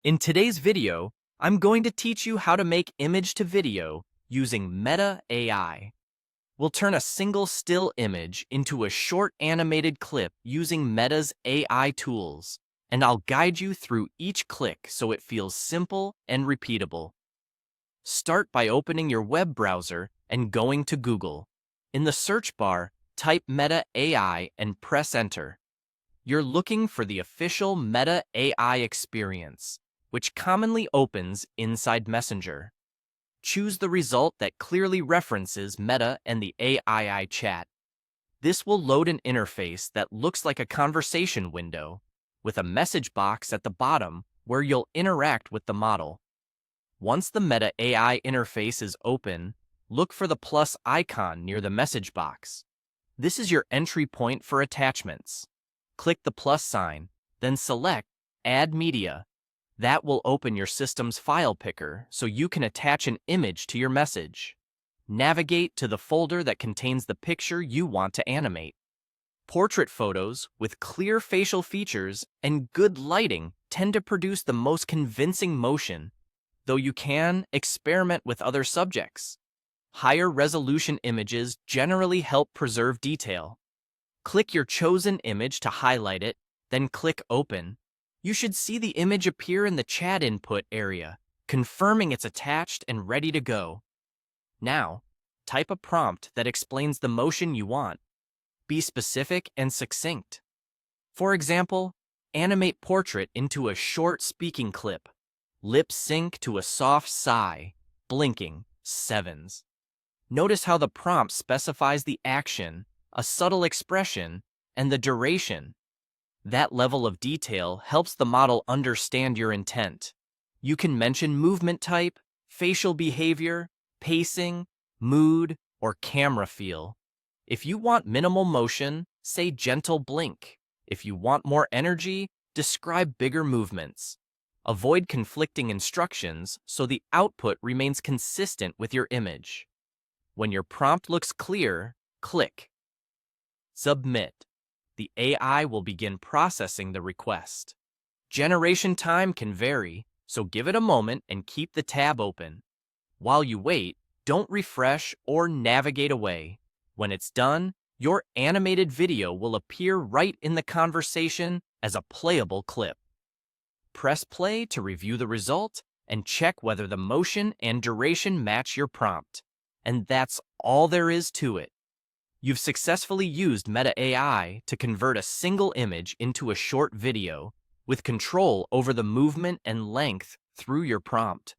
In today's video, I'm going to teach you how to make image to video using Meta AI. We'll turn a single still image into a short animated clip using Meta's AI tools, and I'll guide you through each click so it feels simple and repeatable. Start by opening your web browser and going to Google. In the search bar, type Meta AI and press enter. You're looking for the official Meta AI experience, which commonly opens inside Messenger. Choose the result that clearly references Meta and the AI chat. This will load an interface that looks like a conversation window, with a message box at the bottom where you'll interact with the model. Once the Meta AI interface is open, look for the plus icon near the message box. This is your entry point for attachments. Click the plus sign, then select Add Media. That will open your system's file picker so you can attach an image to your message. Navigate to the folder that contains the picture you want to animate. Portrait photos with clear facial features and good lighting tend to produce the most convincing motion, though you can experiment with other subjects. Higher resolution images generally help preserve detail. Click your chosen image to highlight it, then click Open. You should see the image appear in the chat input area, confirming it's attached and ready to go. Now, type a prompt that explains the motion you want. Be specific and succinct. For example, animate portrait into a short speaking clip. Lip sync to a soft sigh, blinking, 7s. Notice how the prompt specifies the action, a subtle expression, and the duration. That level of detail helps the model understand your intent. You can mention movement type, facial behavior, pacing, mood, or camera feel. If you want minimal motion, say gentle blink. If you want more energy, describe bigger movements. Avoid conflicting instructions so the output remains consistent with your image. When your prompt looks clear, click Submit. The AI will begin processing the request. Generation time can vary, so give it a moment and keep the tab open. While you wait, don't refresh or navigate away. When it's done, your animated video will appear right in the conversation as a playable clip. Press play to review the result and check whether the motion and duration match your prompt. And that's all there is to it. You've successfully used Meta AI to convert a single image into a short video with control over the movement and length through your prompt.